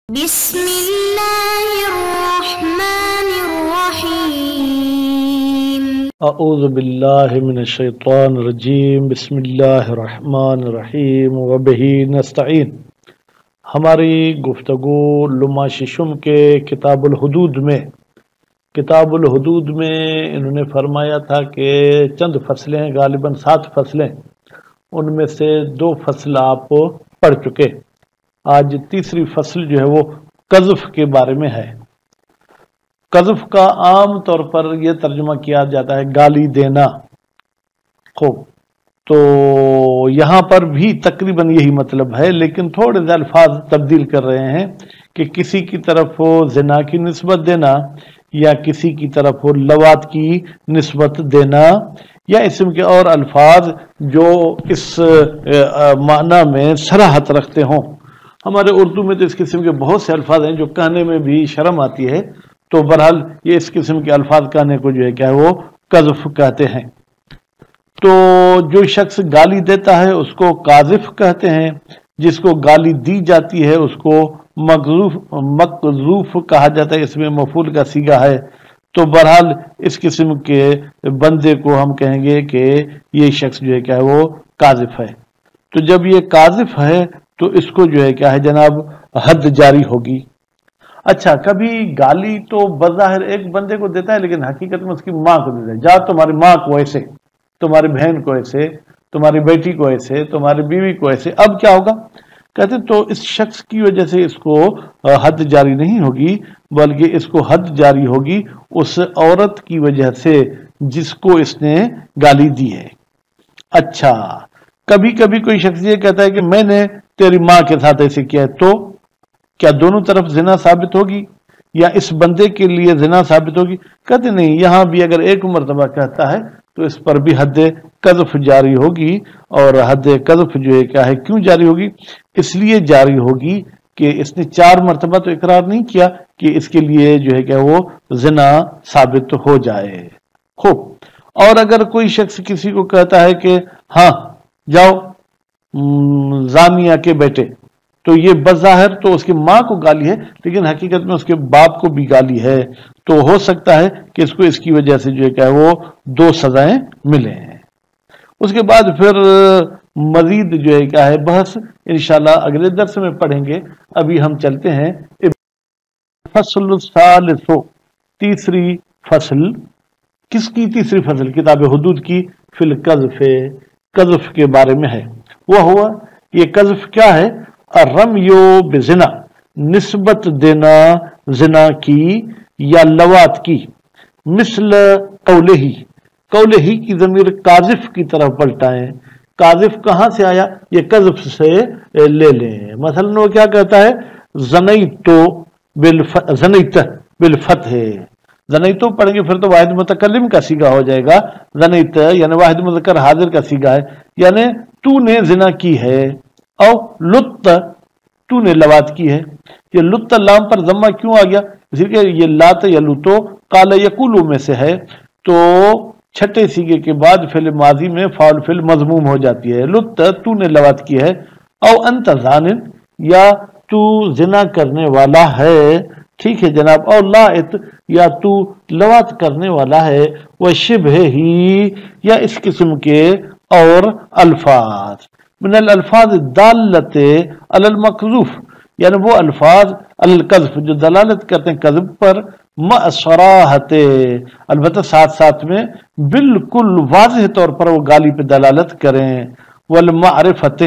بسم الله الرحمن الرحيم اعوذ باللہ من الشیطان الرجیم بسم اللہ الرحمن الرحیم وبہ نستعین۔ ہماری گفتگو لمحہ ششم کے کتاب الحدود میں انہوں نے فرمایا تھا کہ چند فصلیں، غالباً 7 فصلیں، ان میں سے 2 فصل آپ پڑھ چکے۔ آج تیسری فصل جو ہے وہ قذف کے بارے میں ہے۔ قذف کا عام طور پر یہ ترجمہ کیا جاتا ہے گالی دینا۔ خوب، تو یہاں پر بھی تقریباً یہی مطلب ہے، لیکن تھوڑے سے الفاظ تبدیل کر رہے ہیں کہ کسی کی طرف زنا کی نسبت دینا، یا کسی کی طرف لواط کی نسبت دینا، یا اسم کے اور الفاظ جو اس معنی میں صراحت رکھتے ہوں۔ ہمارے اردو میں تو اس قسم کے بہت سے الفاظ ہیں جو کہنے میں بھی شرم آتی ہے، تو بہرحال یہ اس قسم کے الفاظ کہنے کو جو ہے کیا ہے وہ قذف کہتے ہیں۔ تو جو شخص گالی دیتا ہے اس کو قاذف کہتے ہیں، جس کو گالی دی جاتی ہے اس کو مقذوف کہا جاتا ہے، اس میں مفعول کا صیغہ ہے۔ تو بہرحال اس قسم کے بندے کو ہم کہیں گے کہ یہ شخص جو ہے کیا ہے وہ قاذف ہے۔ تو جب یہ قاذف ہے تو اس کو جو ہے کیا ہے جناب حد جاری ہوگی۔ اچھا، کبھی گالی تو بظاہر ایک بندے کو دیتا ہے، لیکن حقیقت میں اس کی ماں کو دیتا ہے۔ جا تمہاری ماں کو ایسے، تمہاری بہن کو ایسے، تمہاری بیٹی کو ایسے، تمہاری بیوی کو ایسے، اب کیا ہوگا؟ کہتے تو اس شخص کی وجہ سے اس کو حد جاری نہیں ہوگی، بلکہ اس کو حد جاری ہوگی اس عورت کی وجہ سے جس کو اس نے گالی دی ہے۔ اچھا، کبھی کبھی کوئی شخص یہ کہتا ہے کہ میں نے تیری ماں کے ساتھ ایسے کیا ہے، تو کیا دونوں طرف زنا ثابت ہوگی یا اس بندے کے لیے زنا ثابت ہوگی؟ کہتے نہیں، یہاں بھی اگر ایک مرتبہ کہتا ہے تو اس پر بھی حد قذف جاری ہوگی۔ اور حد قذف جو ہے کیا ہے کیوں جاری ہوگی؟ اس لیے جاری ہوگی کہ اس نے 4 مرتبہ تو اقرار نہیں کیا کہ اس کے لیے جو ہے کہ وہ زنا ثابت ہو جائے۔ خوب، اور اگر کوئی شخص کسی کو کہتا ہے کہ ہاں جاؤ زانیہ کے بیٹے، تو یہ بظاہر تو اس کی ماں کو گالی ہے، لیکن حقیقت میں اس کے باپ کو بھی گالی ہے۔ تو ہو سکتا ہے کہ اس کو اس کی وجہ سے جو ہے کہ وہ 2 سزائیں ملیں۔ اس کے بعد پھر مزید جو ہے کیا ہے بحث انشاءاللہ اگلے درس میں پڑھیں گے۔ ابھی ہم چلتے ہیں فصل الثالث، تیسری فصل۔ کس کی تیسری فصل؟ کتاب حدود کی، فی القذف، قذف کے بارے میں ہے۔ وہ ہوا یہ قذف کیا ہے؟ الرمیو بزنا، نسبت دینا زنا کی یا لواط کی، مثل قولہی کی ضمیر قاذف کی طرف پلٹائیں۔ قاذف کہاں سے آیا؟ یہ قذف سے لے لیں۔ مثلا وہ کیا کہتا ہے؟ زنیت بالفتح، زنیتو پڑھیں گے پھر تو واحد متکلم کا صیغہ ہو جائے گا۔ زنیت یعنی واحد مذکر حاضر کا صیغہ ہے، یعنی تو نے زنا کی ہے، او لط تو نے لواط کی ہے۔ یہ لط لام پر ضمہ کیوں آ گیا؟ اس لیے کہ یہ لات یا لطو قال یقولو میں سے ہے، تو چھٹے صیغے کے بعد فعل ماضی میں فاعل فعل مضموم ہو جاتی ہے۔ لط تو نے لواط کی ہے، او انت زانن یا تو زنا کرنے والا ہے، ٹھیک ہے جناب، او لاعت یا تو لواط کرنے والا ہے، وہ شبہ ہی یا اس قسم کے اور الفاظ، من الالفاظ الدالت علی المقذوف، یعنی وہ الفاظ القذف جو دلالت کرتے ہیں قذف پر، مع صراحت، البتہ ساتھ ساتھ میں بالکل واضح طور پر وہ گالی پہ دلالت کریں، والمعرفت،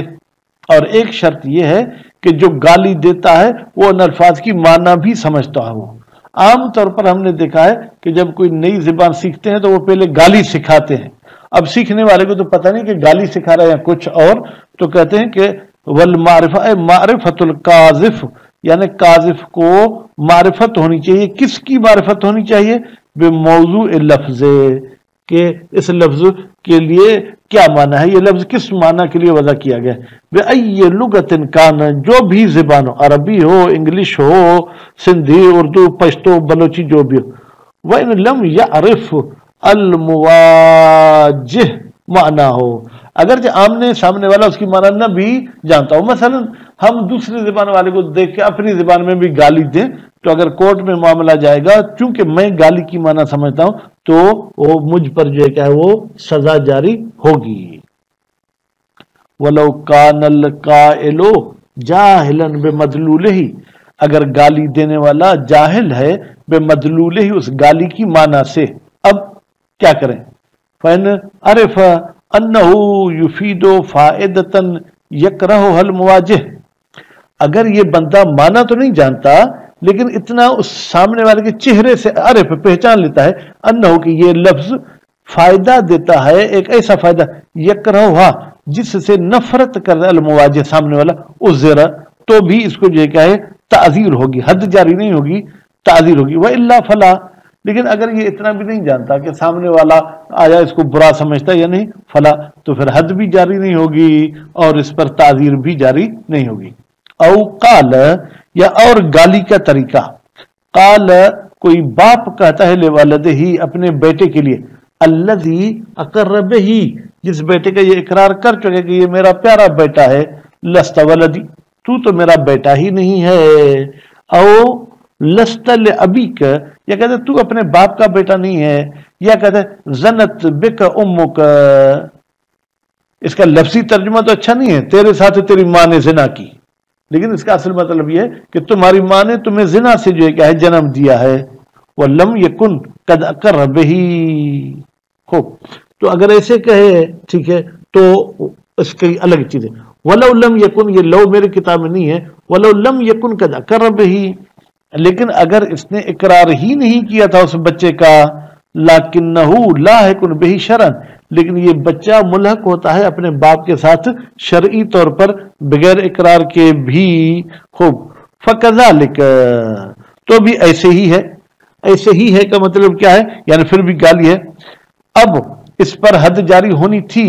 اور ایک شرط یہ ہے کہ جو گالی دیتا ہے وہ ان الفاظ کی معنی بھی سمجھتا ہو۔ عام طور پر ہم نے دیکھا ہے کہ جب کوئی نئی زبان سیکھتے ہیں تو وہ پہلے گالی سکھاتے ہیں۔ اب سیکھنے والے کو تو پتہ نہیں کہ گالی سکھا رہا ہے یا کچھ اور، تو کہتے ہیں کہ والمعرفہ معرفت القاذف، یعنی قاذف کو معرفت ہونی چاہیے۔ کس کی معرفت ہونی چاہیے؟ بموضوع لفظ، کہ اس لفظ کے لیے کیا معنی ہے، یہ لفظ کس معنی کے لیے وضع کیا گیا ہے۔ بأی لغت کان، جو بھی زبان ہو، عربی ہو، انگلش ہو، سندھی، اردو، پشتو، بلوچی، جو بھی ہو۔ وَإِن لَمْ يَعْرِفْ الْمُوَاجِهِ معنی ہو، اگرچہ آمنے سامنے والا اس کی معنی نہ بھی جانتا ہو. مثلا ہم دوسری زبان والے کو دیکھ کے اپنی زبان میں بھی گالی دیں تو اگر کورٹ میں معاملہ جائے گا چونکہ میں گالی کی معنی سمجھتا ہوں تو وہ مجھ پر جو ہے کیا ہے وہ سزا جاری ہوگی. وَلَوْ كَانَ الْقَائِلُ جَاهِلًا بِمَدْلُولِهِ اگر گالی دینے والا جاہل ہے بِمَدْلُولِهِ اس گالی کی معنی سے. اب کیا کریں؟ فَإِنْ عَرِفَ أَنَّهُ يُفِيدُ فَائِدَةً يَكْرَهُهَا الْمُوَاجِهُ اگر یہ بندہ معنی تو نہیں جانتا لیکن اتنا اس سامنے والے کے چہرے سے عرف پہچان لیتا ہے انہو کہ یہ لفظ فائدہ دیتا ہے ایک ایسا فائدہ یکرہا جس سے نفرت کر المواجہ سامنے والا عذر تو بھی اس کو جو ہے کیا ہے تعذیر ہوگی, حد جاری نہیں ہوگی, تعذیر ہوگی. وَإِلَّا فَلَا لیکن اگر یہ اتنا بھی نہیں جانتا کہ سامنے والا آیا اس کو برا سمجھتا ہے یا نہیں فلا تو پھر حد بھی جاری نہیں ہوگی اور اس پر تعذیر بھی جاری نہیں ہوگی. او قال یا اور گالی کا طریقہ قال کوئی باپ کہتا ہے لوالدہ ہی اپنے بیٹے کے لیے الذی اقر بہ جس بیٹے کا یہ اقرار کر چکے کہ یہ میرا پیارا بیٹا ہے لست ولدی تو میرا بیٹا ہی نہیں ہے. او لست لابیک یا کہتے تو اپنے باپ کا بیٹا نہیں ہے یا کہتے زنت بک امک اس کا لفظی ترجمہ تو اچھا نہیں ہے تیرے ساتھ تیری ماں نے زنا کی لیکن اس کا اصل مطلب یہ ہے کہ تمہاری ماں نے تمہیں زنا سے جو ہے کیا ہے جنم دیا ہے. وَلَمْ يَكُنْ قَدْ أَقَرَّ بِهِ خوب تو اگر ایسے کہے ٹھیک ہے تو اس کی الگ چیز ہے. وَلَوْ لَمْ يَكُنْ یہ لو میرے کتاب میں نہیں ہے. وَلَوْ لَمْ يَكُنْ قَدْ أَقَرَّ بِهِ لیکن اگر اس نے اقرار ہی نہیں کیا تھا اس بچے کا لَكِنَّهُ لَاحِقٌ بِهِ شَرًا لیکن یہ بچہ ملحق ہوتا ہے اپنے باپ کے ساتھ شرعی طور پر بغیر اقرار کے بھی. خوب فَكَذَلِكَ تو بھی ایسے ہی ہے. ایسے ہی ہے کا مطلب کیا ہے یعنی پھر بھی گالی ہے. اب اس پر حد جاری ہونی تھی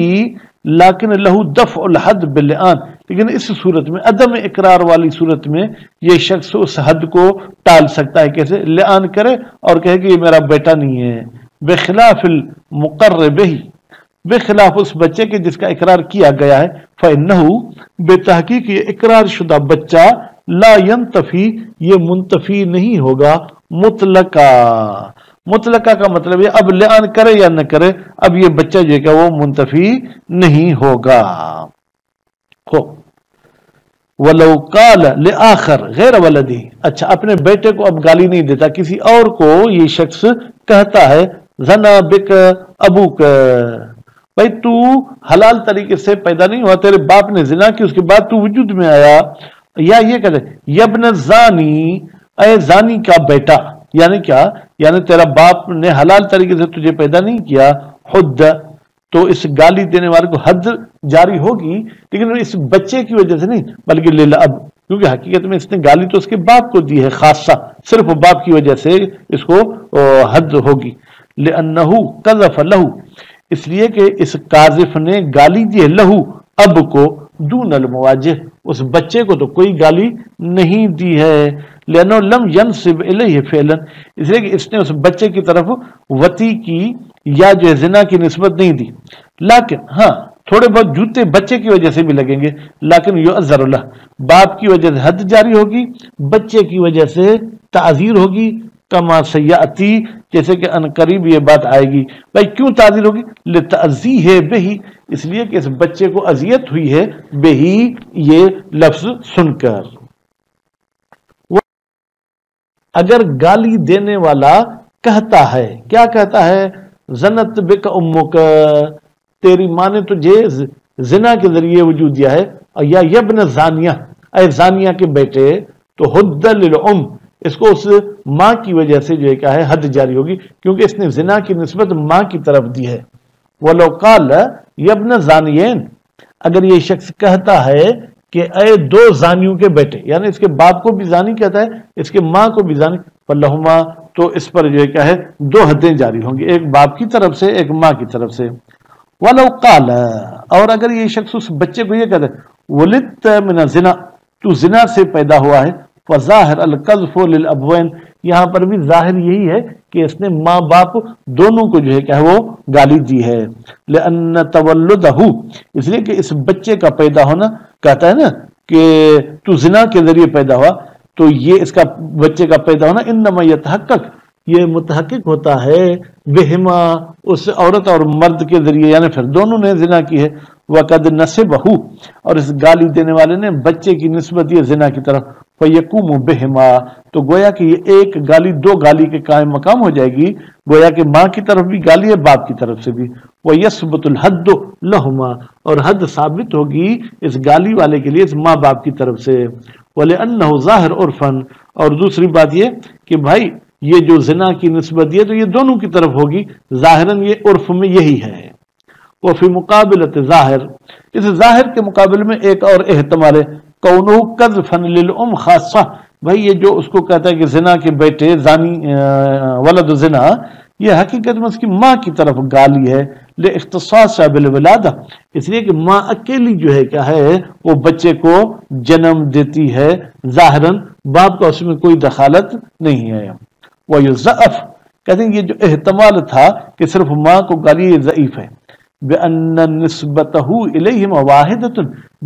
لیکن لہو دفع الحد باللعان لیکن اس صورت میں عدم اقرار والی صورت میں یہ شخص اس حد کو ٹال سکتا ہے. کیسے؟ لعان کرے اور کہے کہ یہ میرا بیٹا نہیں ہے. بخلاف المقر بہ بخلاف اس بچے کے جس کا اقرار کیا گیا ہے. فإنہ بے تحقیق یہ اقرار شدہ بچہ لا ينتفی یہ منتفی نہیں ہوگا مطلقہ. مطلقہ کا مطلب ہے اب لعان کرے یا نہ کرے اب یہ بچہ جو کہ وہ منتفی نہیں ہوگا. وَلَوْ قَالَ لِآخَرْ غیر ولدی اچھا اپنے بیٹے کو اب گالی نہیں دیتا کسی اور کو یہ شخص کہتا ہے زنا بک ابوک بھائی تو حلال طریقے سے پیدا نہیں ہوا تیرے باپ نے زنا کی اس کے بعد تو وجود میں آیا. یا یہ کہتے یبن زانی اے زانی کا بیٹا یعنی کیا یعنی تیرا باپ نے حلال طریقے سے تجھے پیدا نہیں کیا. حد تو اس گالی دینے والے کو حد جاری ہوگی لیکن اس بچے کی وجہ سے نہیں بلکہ للاب کیونکہ حقیقت میں اس نے گالی تو اس کے باپ کو دی ہے خاصہ صرف باپ کی وجہ سے اس کو حد ہوگی. لأنه قذف له اس لیے کہ اس قاذف نے گالی دی ہے لہو اب کو دون المواجہ اس بچے کو تو کوئی گالی نہیں دی ہے. لأنه لم ينسب الیہ فعلا اس لیے کہ اس نے اس بچے کی طرف وتی کی یا جو زنا کی نسبت نہیں دی. لیکن ہاں تھوڑے بہت جوتے بچے کی وجہ سے بھی لگیں گے لیکن یعذر اللہ باپ کی وجہ سے حد جاری ہوگی بچے کی وجہ سے تعذیر ہوگی. کما سیاتی جیسے کہ ان قریب یہ بات آئے گی. بھائی کیوں تعذیر ہوگی؟ لتعزیہ بہی اس لیے کہ اس بچے کو اذیت ہوئی ہے بہی یہ لفظ سن کر. اگر گالی دینے والا کہتا ہے کیا کہتا ہے زنت بک امک تیری ماں نے تجھے زنا کے ذریعے وجود دیا ہے یا یبن زانیہ اے زانیہ کے بیٹے تو حد للام اس کو اس ماں کی وجہ سے جو ہے کیا ہے حد جاری ہوگی کیونکہ اس نے زنا کی نسبت ماں کی طرف دی ہے. وَلَوْ قَالَ یبن زانیین اگر یہ شخص کہتا ہے کہ اے دو زانیوں کے بیٹے یعنی اس کے باپ کو بھی زانی کہتا ہے اس کے ماں کو بھی زانی فلہما تو اس پر جو ہے کیا ہے دو حدیں جاری ہوں گی ایک باپ کی طرف سے ایک ماں کی طرف سے. وَلَوْ قَالَ اور اگر یہ شخص اس بچے کو یہ کہتا ہے وَلِدْتَ مِنَ الزِّنَا تو زنا سے پیدا ہوا ہے فظاہر القذف للابوین یہاں پر بھی ظاہر یہی ہے کہ اس نے ماں باپ دونوں کو جو ہے کیا وہ گالی دی ہے. لأن تولدہ، اس لیے کہ اس بچے کا پیدا ہونا، کہتا ہے نا کہ تو زنا کے ذریعے پیدا ہوا، تو یہ اس کا بچے کا پیدا ہونا انما یتحقق، یہ متحقق ہوتا ہے بہما، اس عورت اور مرد کے ذریعے، یعنی پھر دونوں نے زنا کی ہے. وقد نسبہ، اور اس گالی دینے والے نے بچے کی نسبت یہ زنا کی طرف. فیقوم بہما، تو گویا کہ یہ ایک گالی دو گالی کے قائم مقام ہو جائے گی، گویا کہ ماں کی طرف بھی گالی ہے، باپ کی طرف سے بھی. ویثبت الحد لہما، اور حد ثابت ہوگی اس گالی والے کے لیے اس ماں باپ کی طرف سے. ولأنہ ظاہر عرفاً، اور دوسری بات یہ کہ بھائی یہ جو زنا کی نسبت یہ تو یہ دونوں کی طرف ہوگی، ظاہراً یہ عرف میں یہی ہے. وفی مقابلت ظاہر، اس ظاہر کے مقابل میں ایک اور احتمال ہے، کونہ قذفا للام خاصہ، بھائی یہ جو اس کو کہتا ہے کہ زنا کے بیٹے زانی ولد زنا، یہ حقیقت میں اس کی ماں کی طرف گالی ہے، لاختصاص بالولادہ، اس لیے کہ ماں اکیلی جو ہے کیا ہے وہ بچے کو جنم دیتی ہے، ظاہراً باپ کا اس میں کوئی دخالت نہیں ہے. ویضعف، کہتے ہیں یہ جو احتمال تھا کہ صرف ماں کو گالی، یہ ضعیف ہے. بأن نسبته الیہما واحدۃ،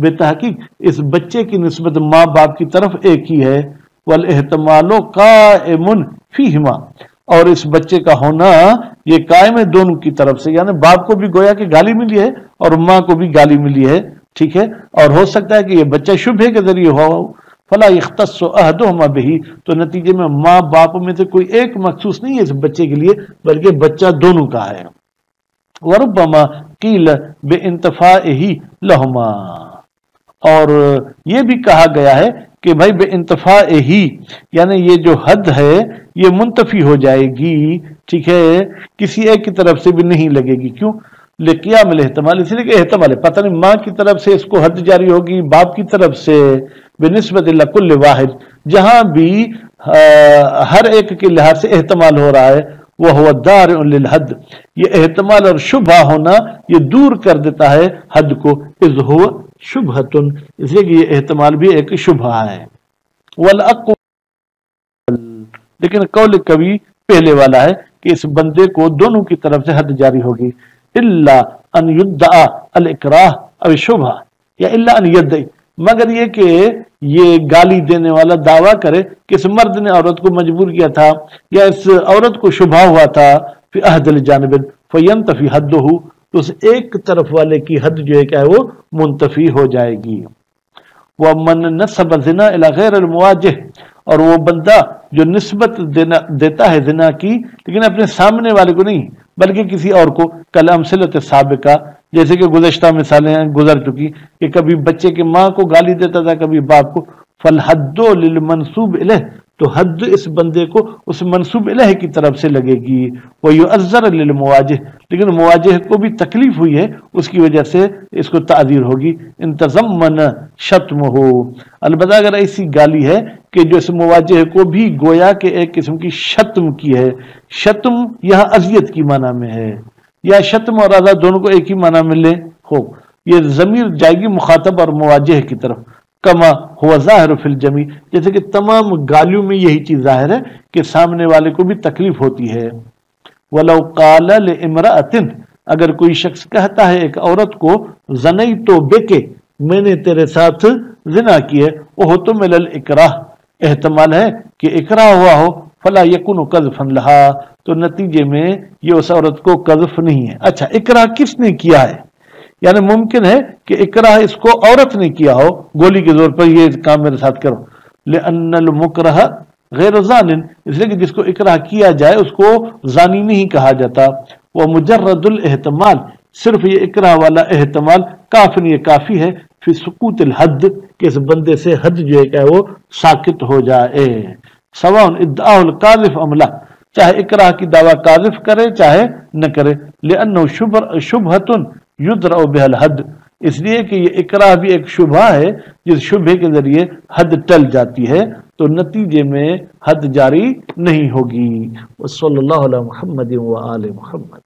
بے تحقیق اس بچے کی نسبت ماں باپ کی طرف ایک ہی ہے. والاحتمال قائم فیہما، اور اس بچے کا ہونا یہ قائم ہے دونوں کی طرف سے، یعنی باپ کو بھی گویا کہ گالی ملی ہے اور ماں کو بھی گالی ملی ہے، ٹھیک ہے. اور ہو سکتا ہے کہ یہ بچہ شبہ کے ذریعے ہو، فلا یختص احدہما بہ، تو نتیجے میں ماں باپ میں سے کوئی ایک مخصوص نہیں ہے اس بچے کے لیے، بلکہ بچہ دونوں کا ہے. وربما قیل بانتفاعہ لہما، اور یہ بھی کہا گیا ہے کہ بھائی بانتفاعہ، یعنی یہ جو حد ہے یہ منتفی ہو جائے گی، ٹھیک ہے، کسی ایک کی طرف سے بھی نہیں لگے گی. کیوں؟ لقیام الاحتمال، اس لیے کہ احتمال ہے، پتہ نہیں ماں کی طرف سے اس کو حد جاری ہوگی، باپ کی طرف سے، بنسبت لکل واحد، جہاں بھی ہر ایک کے لحاظ سے احتمال ہو رہا ہے، وہ ہوا دارع للحد، یہ احتمال اور شبہ ہونا یہ دور کر دیتا ہے حد کو، اذ ہو شبہتن، اس لیے کہ یہ احتمال بھی ایک شبہ ہے. والاقوال، لیکن قول قوی پہلے والا ہے کہ اس بندے کو دونوں کی طرف سے حد جاری ہوگی. الا ان یدعا الاکراہ او شبہ، یا الا ان یدعی، مگر یہ کہ یہ گالی دینے والا دعویٰ کرے کہ اس مرد نے عورت کو مجبور کیا تھا، یا اس عورت کو شبہ ہوا تھا، فی احد الجانب فینتفی حدہ، تو اس ایک طرف والے کی حد جو ہے کیا ہے وہ منتفی ہو جائے گی. ومن نسب زنا الی غیر المواجہ، اور وہ بندہ جو نسبت دیتا ہے زنا کی لیکن اپنے سامنے والے کو نہیں بلکہ کسی اور کو، کالامثلۃ السابقہ، جیسے کہ گزشتہ مثالیں گزر چکی کہ کبھی بچے کے ماں کو گالی دیتا تھا کبھی باپ کو. فالحد للمنسوب الیہ، تو حد اس بندے کو اس منسوب الیہ کی طرف سے لگے گی. ویعذر للمواجہ، لیکن مواجہ کو بھی تکلیف ہوئی ہے، اس کی وجہ سے اس کو تعذیر ہوگی. ان تضمن شتمہ، البتہ اگر ایسی گالی ہے کہ جو اس مواجہ کو بھی گویا کہ ایک قسم کی شتم کی ہے، شتم یہاں اذیت کی معنی میں ہے، یا شتم اور اذیت دونوں کو ایک ہی معنی میں لے ہو، یہ ضمیر جائے گی مخاطب اور مواجہ کی طرف. کما ہوا ظاہر فی الجمیع، جیسے کہ تمام گالیوں میں یہی چیز ظاہر ہے کہ سامنے والے کو بھی تکلیف ہوتی ہے. ولو قال لامرأۃ، اگر کوئی شخص کہتا ہے ایک عورت کو، زنیت بک، میں نے تیرے ساتھ زنا کی ہے، وہ تو من الاکراہ، احتمال ہے کہ اکراہ ہوا ہو، فلا یکون قذفا لہا، تو نتیجے میں یہ اس عورت کو قذف نہیں ہے. اچھا اکراہ کس نے کیا ہے؟ یعنی ممکن ہے کہ اکراہ اس کو عورت نے کیا ہو، گولی کے زور پر یہ کام میرے ساتھ کرو. لأن المکرہ غیر زان، اس لیے کہ جس کو اکراہ کیا جائے اس کو زانی نہیں کہا جاتا. وہ مجرد الاحتمال، صرف یہ اکراہ والا احتمال کافی، یہ کافی ہے، فی سقوط الحد، کہ اس بندے سے حد جو ہے کہ وہ ساکت ہو جائے. سواء ادعاء القاذف ام لا، چاہے اکراہ کی دعویٰ قاذف کرے چاہے نہ کرے. لأنه شبہۃ یدرأ بها الحد، اس لیے کہ یہ اکراہ بھی ایک شبہ ہے جس شبہ کے ذریعے حد ٹل جاتی ہے، تو نتیجے میں حد جاری نہیں ہوگی. وصلی اللہ علی محمد وآل محمد.